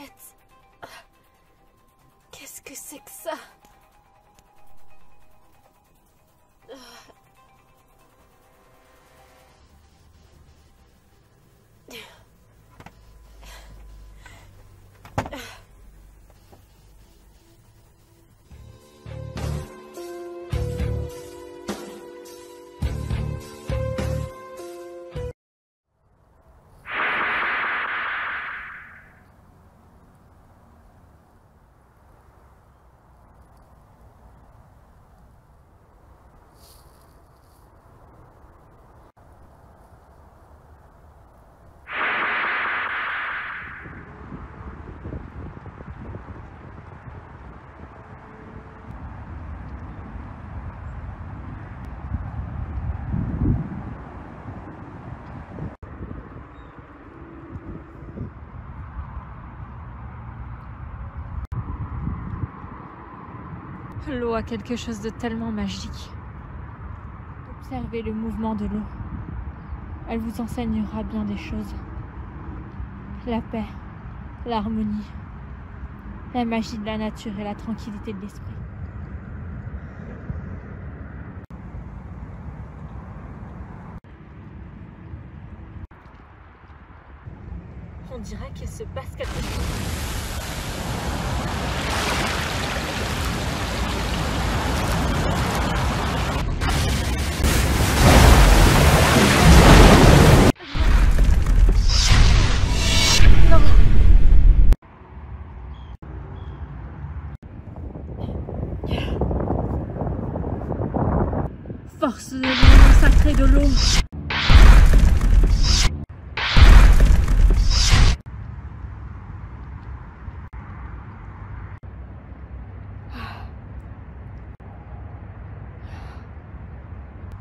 tête. Qu'est-ce que c'est que ça? L'eau a quelque chose de tellement magique. Observez le mouvement de l'eau. Elle vous enseignera bien des choses. La paix, l'harmonie, la magie de la nature et la tranquillité de l'esprit. On dirait qu'il se passe quelque chose. Force de l'élément sacré de l'eau.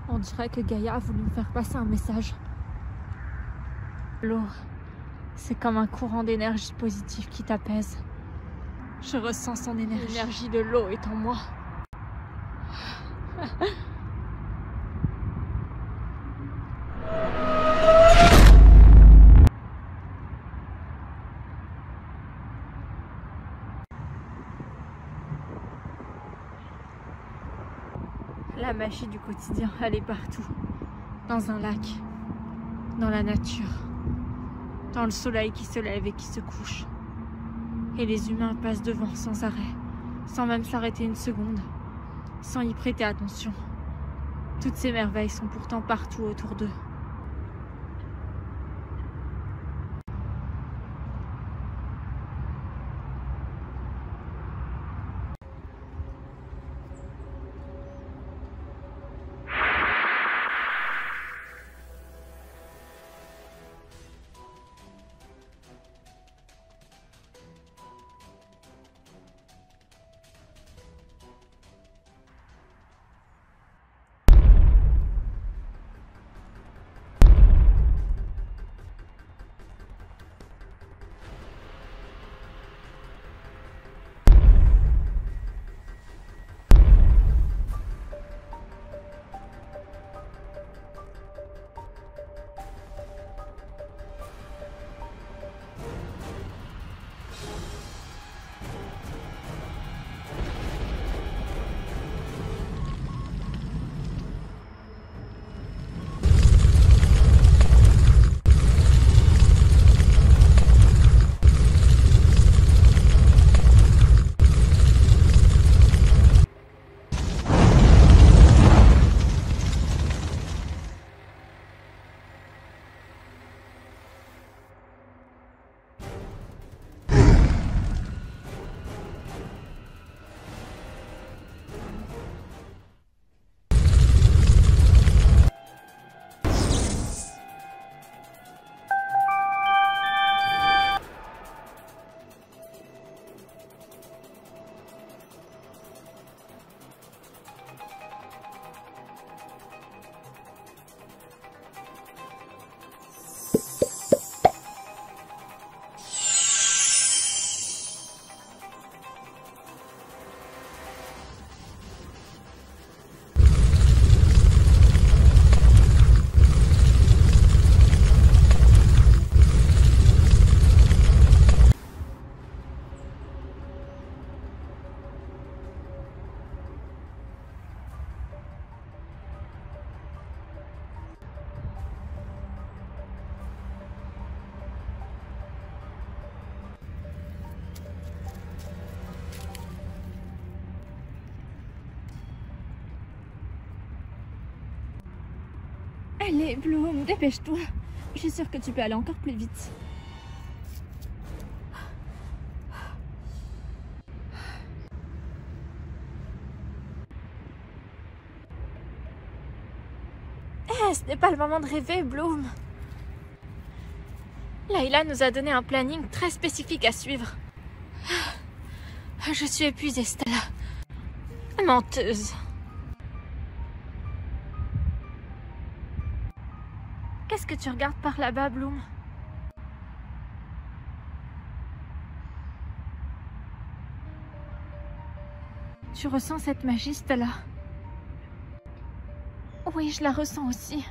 On dirait que Gaïa a voulu me faire passer un message. L'eau, c'est comme un courant d'énergie positive qui t'apaise. Je ressens son énergie. L'énergie de l'eau est en moi. La magie du quotidien, elle est partout. Dans un lac, dans la nature, dans le soleil qui se lève et qui se couche. Et les humains passent devant sans arrêt, sans même s'arrêter une seconde, sans y prêter attention. Toutes ces merveilles sont pourtant partout autour d'eux. Allez, Bloom, dépêche-toi. Je suis sûre que tu peux aller encore plus vite. Ce n'est pas le moment de rêver, Bloom. Layla nous a donné un planning très spécifique à suivre. Je suis épuisée, Stella. Menteuse. Qu'est-ce que tu regardes par là-bas, Bloom? Tu ressens cette magie, Stella? Oui, je la ressens aussi.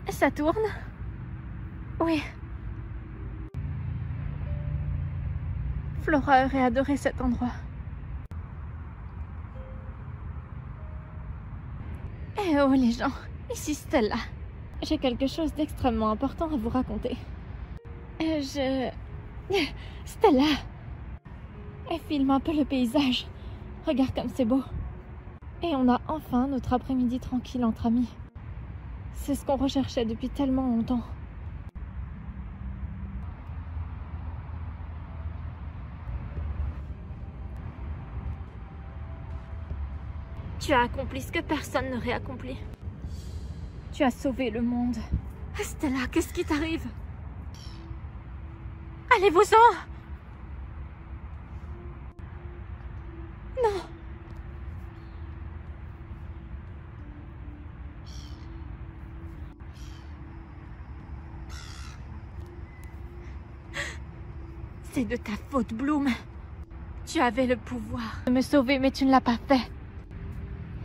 Ça tourne? Oui. Flora aurait adoré cet endroit. Eh oh les gens, ici Stella. J'ai quelque chose d'extrêmement important à vous raconter. Stella! Elle filme un peu le paysage. Regarde comme c'est beau. Et on a enfin notre après-midi tranquille entre amis. C'est ce qu'on recherchait depuis tellement longtemps. Tu as accompli ce que personne n'aurait accompli. Tu as sauvé le monde. Stella, qu'est-ce qui t'arrive? Allez-vous-en! Non! C'est de ta faute, Bloom. Tu avais le pouvoir de me sauver, mais tu ne l'as pas fait.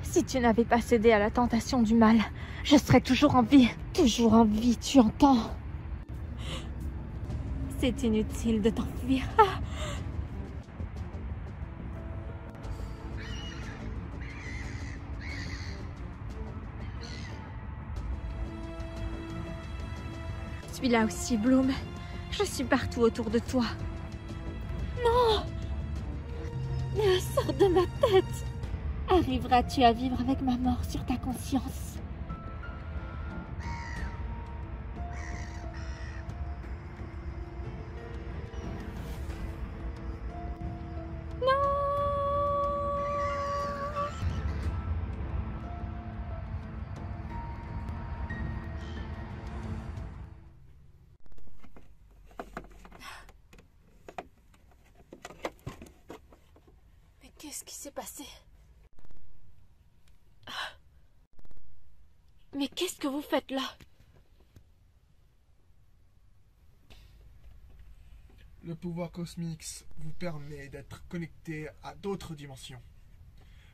Si tu n'avais pas cédé à la tentation du mal, je serais toujours en vie. Toujours en vie, tu entends? C'est inutile de t'enfuir. Ah. Je suis là aussi, Bloom. Je suis partout autour de toi. Non! Sors de ma tête! Arriveras-tu à vivre avec ma mort sur ta conscience? Qu'est-ce qui s'est passé? Mais qu'est-ce que vous faites là? Le pouvoir cosmique vous permet d'être connecté à d'autres dimensions,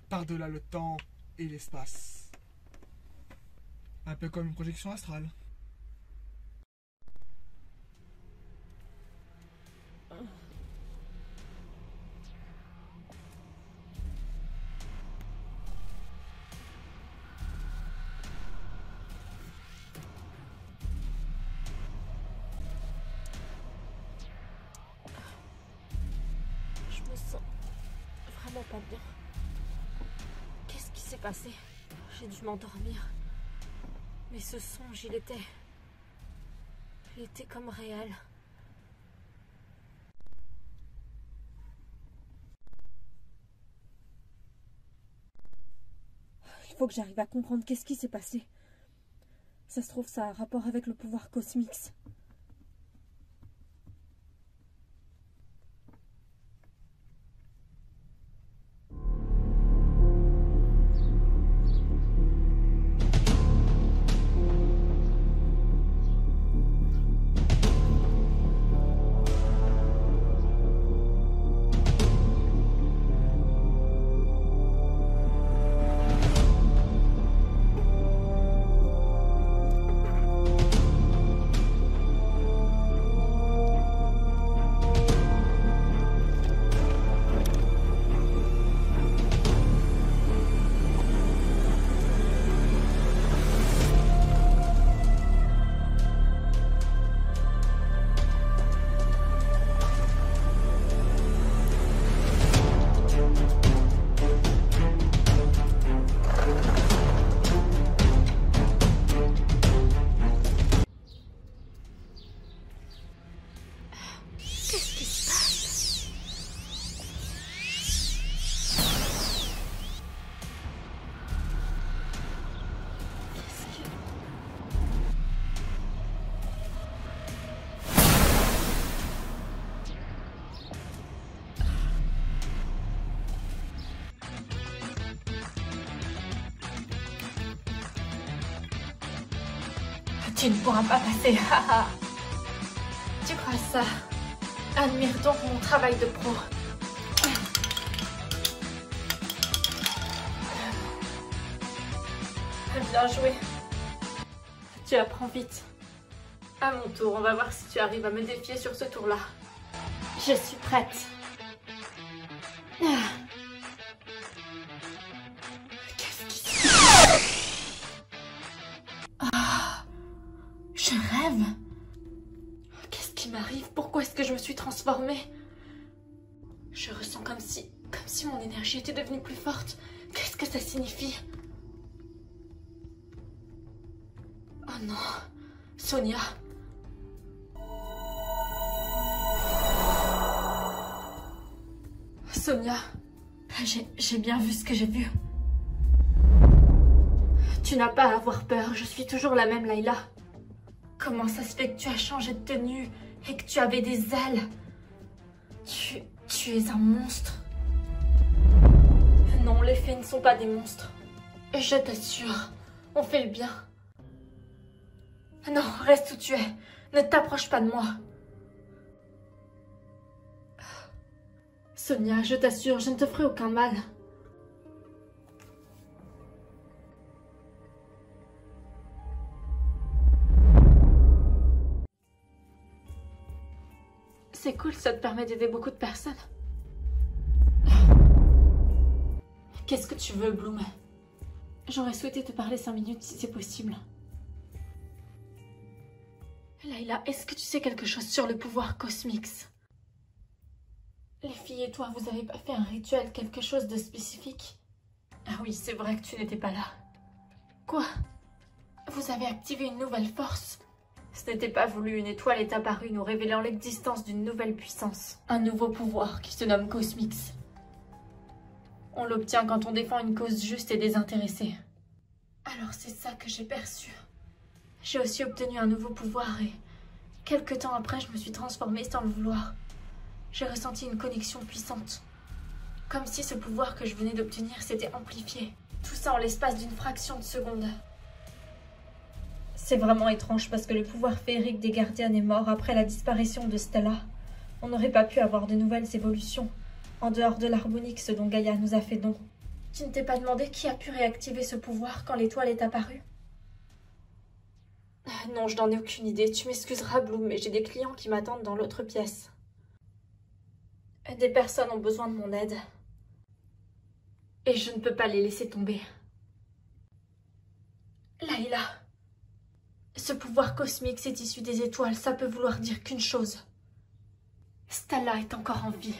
par-delà le temps et l'espace. Un peu comme une projection astrale. Je me sens vraiment pas bien. Qu'est-ce qui s'est passé? J'ai dû m'endormir. Mais ce songe, il était comme réel. Il faut que j'arrive à comprendre qu'est-ce qui s'est passé. Ça se trouve, ça a un rapport avec le pouvoir cosmique. Tu ne pourras pas passer. Tu crois ça? Admire donc mon travail de pro. Bien joué. Tu apprends vite. À mon tour, on va voir si tu arrives à me défier sur ce tour-là. Je suis prête. Qu'est-ce qui se passe? Je rêve. Qu'est-ce qui m'arrive? Pourquoi est-ce que je me suis transformée? Je ressens comme si mon énergie était devenue plus forte. Qu'est-ce que ça signifie? Oh non, Sonia. Sonia, j'ai bien vu ce que j'ai vu. Tu n'as pas à avoir peur, je suis toujours la même Layla. Comment ça se fait que tu as changé de tenue et que tu avais des ailes? Tu es un monstre. Non, les fées ne sont pas des monstres. Je t'assure, on fait le bien. Non, reste où tu es. Ne t'approche pas de moi. Sonia, je t'assure, je ne te ferai aucun mal. C'est cool, ça te permet d'aider beaucoup de personnes. Qu'est-ce que tu veux, Bloom? J'aurais souhaité te parler 5 minutes si c'est possible. Layla, est-ce que tu sais quelque chose sur le pouvoir Cosmix? Les filles et toi, vous avez pas fait un rituel, quelque chose de spécifique? Ah oui, c'est vrai que tu n'étais pas là. Quoi? Vous avez activé une nouvelle force? Ce n'était pas voulu, une étoile est apparue nous révélant l'existence d'une nouvelle puissance. Un nouveau pouvoir qui se nomme Cosmix. On l'obtient quand on défend une cause juste et désintéressée. Alors c'est ça que j'ai perçu. J'ai aussi obtenu un nouveau pouvoir et quelque temps après je me suis transformée sans le vouloir. J'ai ressenti une connexion puissante. Comme si ce pouvoir que je venais d'obtenir s'était amplifié. Tout ça en l'espace d'une fraction de seconde. C'est vraiment étrange parce que le pouvoir féerique des gardiennes est mort après la disparition de Stella. On n'aurait pas pu avoir de nouvelles évolutions, en dehors de l'harmonix dont Gaïa nous a fait don. Tu ne t'es pas demandé qui a pu réactiver ce pouvoir quand l'étoile est apparue? Non, je n'en ai aucune idée. Tu m'excuseras, Bloom, mais j'ai des clients qui m'attendent dans l'autre pièce. Des personnes ont besoin de mon aide. Et je ne peux pas les laisser tomber. Layla, ce pouvoir cosmique est issu des étoiles, ça peut vouloir dire qu'une chose. Stella est encore en vie.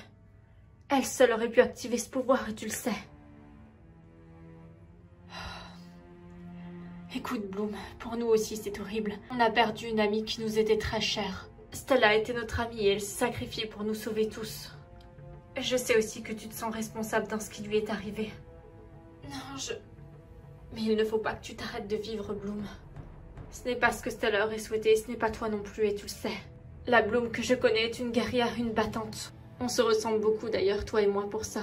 Elle seule aurait pu activer ce pouvoir et tu le sais. Écoute, Bloom, pour nous aussi c'est horrible. On a perdu une amie qui nous était très chère. Stella était notre amie et elle s'est sacrifiée pour nous sauver tous. Je sais aussi que tu te sens responsable dans ce qui lui est arrivé. Non, Mais il ne faut pas que tu t'arrêtes de vivre, Bloom. Ce n'est pas ce que Stella aurait souhaité, ce n'est pas toi non plus et tu le sais. La Bloom que je connais est une guerrière, une battante. On se ressemble beaucoup d'ailleurs, toi et moi, pour ça.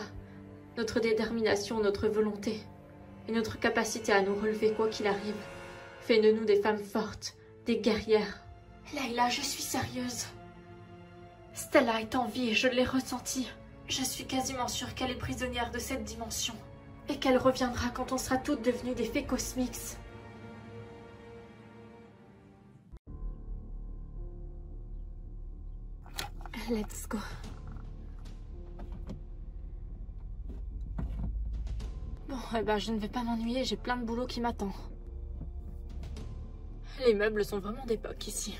Notre détermination, notre volonté. Et notre capacité à nous relever quoi qu'il arrive. Fait de nous des femmes fortes, des guerrières. Layla, je suis sérieuse. Stella est en vie et je l'ai ressenti. Je suis quasiment sûre qu'elle est prisonnière de cette dimension. Et qu'elle reviendra quand on sera toutes devenues des fées cosmiques. Let's go. Bon, eh ben, je ne vais pas m'ennuyer, j'ai plein de boulot qui m'attend. Les meubles sont vraiment d'époque ici.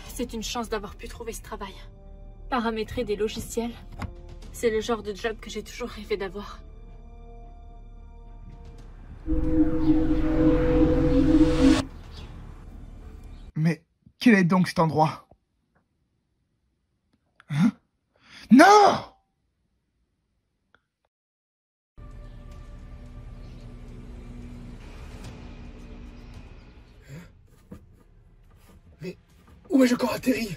C'est une chance d'avoir pu trouver ce travail. Paramétrer des logiciels, c'est le genre de job que j'ai toujours rêvé d'avoir. Mais quel est donc cet endroit? Hein? Non! Mais où ai-je encore atterri?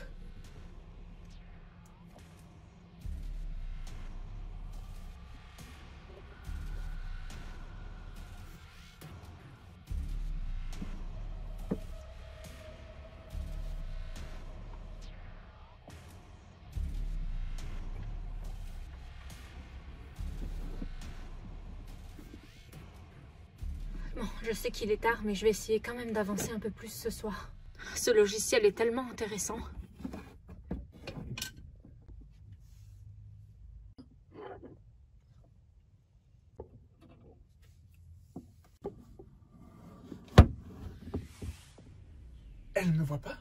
Je sais qu'il est tard, mais je vais essayer quand même d'avancer un peu plus ce soir. Ce logiciel est tellement intéressant. Elle ne me voit pas?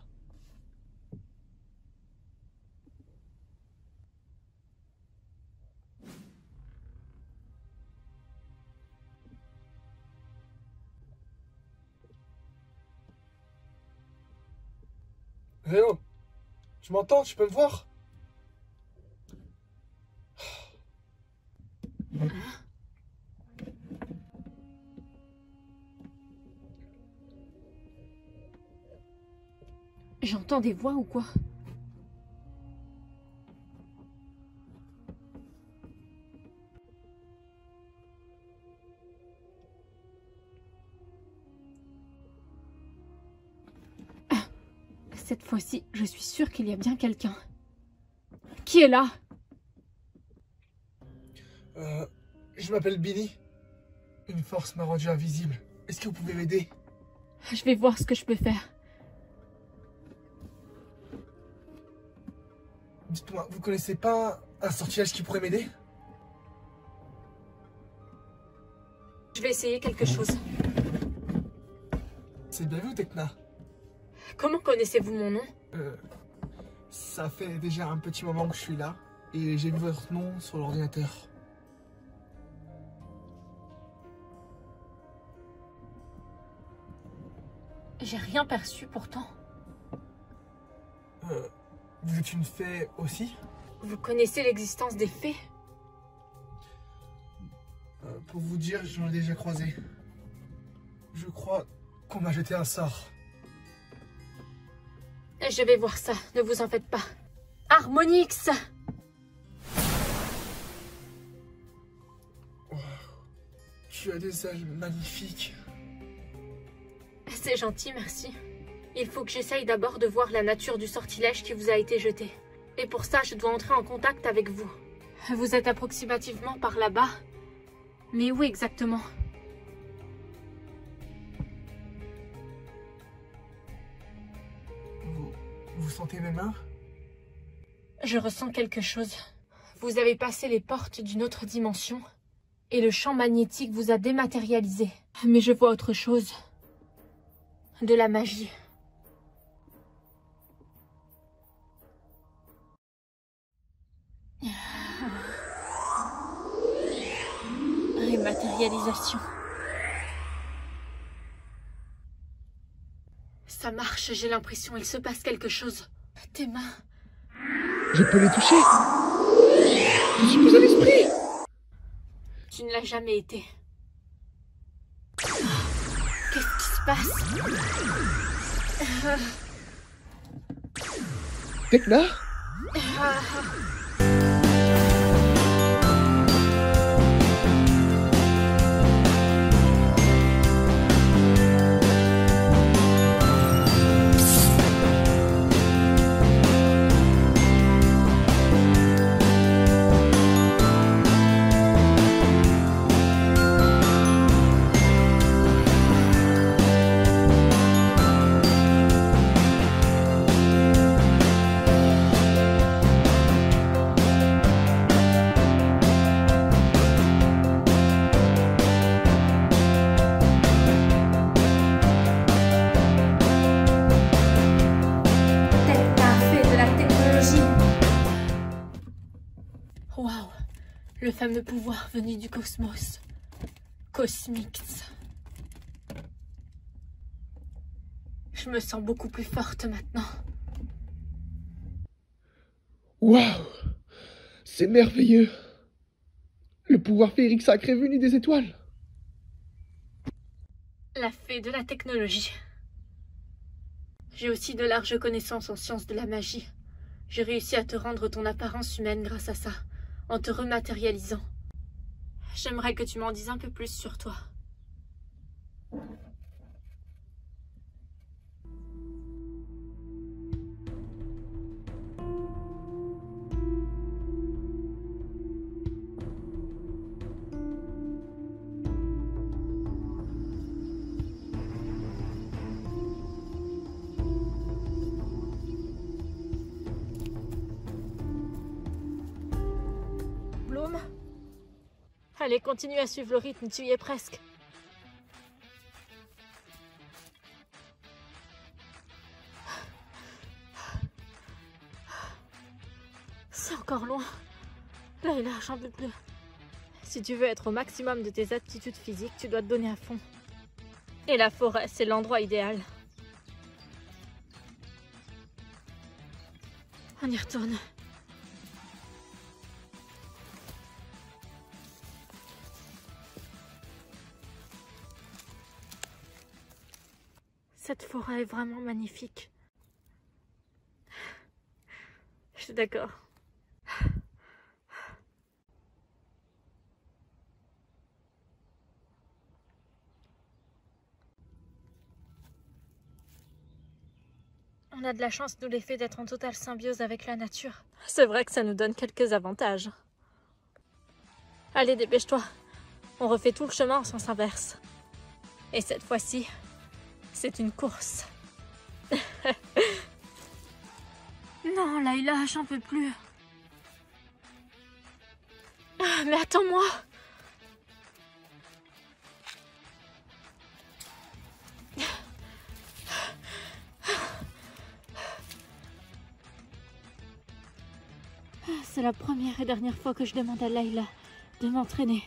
Hello, tu m'entends? Tu peux me voir? J'entends des voix ou quoi? Cette fois-ci, je suis sûre qu'il y a bien quelqu'un. Qui est là? Je m'appelle Billy. Une force m'a rendu invisible. Est-ce que vous pouvez m'aider? Je vais voir ce que je peux faire. Dites-moi, vous connaissez pas un sortilège qui pourrait m'aider? Je vais essayer quelque chose. C'est bien vous, Tekna. Comment connaissez-vous mon nom? Ça fait déjà un petit moment que je suis là et j'ai vu votre nom sur l'ordinateur. J'ai rien perçu pourtant. Vous êtes une fée aussi? Vous connaissez l'existence des fées? Pour vous dire, j'en ai déjà croisé. Je crois qu'on m'a jeté un sort. Je vais voir ça, ne vous en faites pas. Harmonix! Wow. Tu as des ailes magnifiques. C'est gentil, merci. Il faut que j'essaye d'abord de voir la nature du sortilège qui vous a été jeté. Et pour ça, je dois entrer en contact avec vous. Vous êtes approximativement par là-bas. Mais où exactement? Vous sentez mes mains? Je ressens quelque chose. Vous avez passé les portes d'une autre dimension. Et le champ magnétique vous a dématérialisé. Mais je vois autre chose. De la magie. Rématérialisation. Ça marche, j'ai l'impression, il se passe quelque chose. Tes mains. Je peux les toucher. Je suis plus à l'esprit. Tu ne l'as jamais été. Qu'est-ce qui se passe? Tekna? Waouh, le fameux pouvoir venu du cosmos. Cosmix. Je me sens beaucoup plus forte maintenant. Waouh! C'est merveilleux! Le pouvoir féerique sacré venu des étoiles! La fée de la technologie. J'ai aussi de larges connaissances en sciences de la magie. J'ai réussi à te rendre ton apparence humaine grâce à ça, en te rematérialisant. J'aimerais que tu m'en dises un peu plus sur toi. Allez, continue à suivre le rythme, tu y es presque. C'est encore loin. Layla, j'en peux plus. Si tu veux être au maximum de tes aptitudes physiques, tu dois te donner à fond. Et la forêt, c'est l'endroit idéal. On y retourne. Cette forêt est vraiment magnifique. Je suis d'accord. On a de la chance, nous, les fées, d'être en totale symbiose avec la nature. C'est vrai que ça nous donne quelques avantages. Allez, dépêche-toi. On refait tout le chemin en sens inverse. Et cette fois-ci, c'est une course. Non, Layla, j'en peux plus. Mais attends-moi. C'est la première et dernière fois que je demande à Layla de m'entraîner.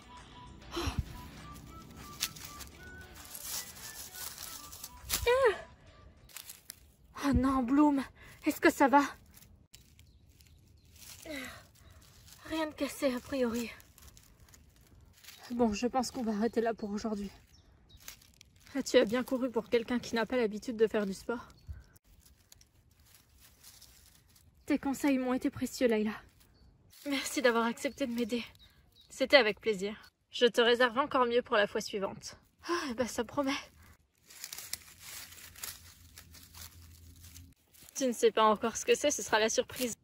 Oh non, Bloom, est-ce que ça va? Rien de cassé a priori. Bon, je pense qu'on va arrêter là pour aujourd'hui. Tu as bien couru pour quelqu'un qui n'a pas l'habitude de faire du sport. Tes conseils m'ont été précieux, Layla. Merci d'avoir accepté de m'aider. C'était avec plaisir. Je te réserve encore mieux pour la fois suivante. Ah, bah ça promet. Tu ne sais pas encore ce que c'est, ce sera la surprise.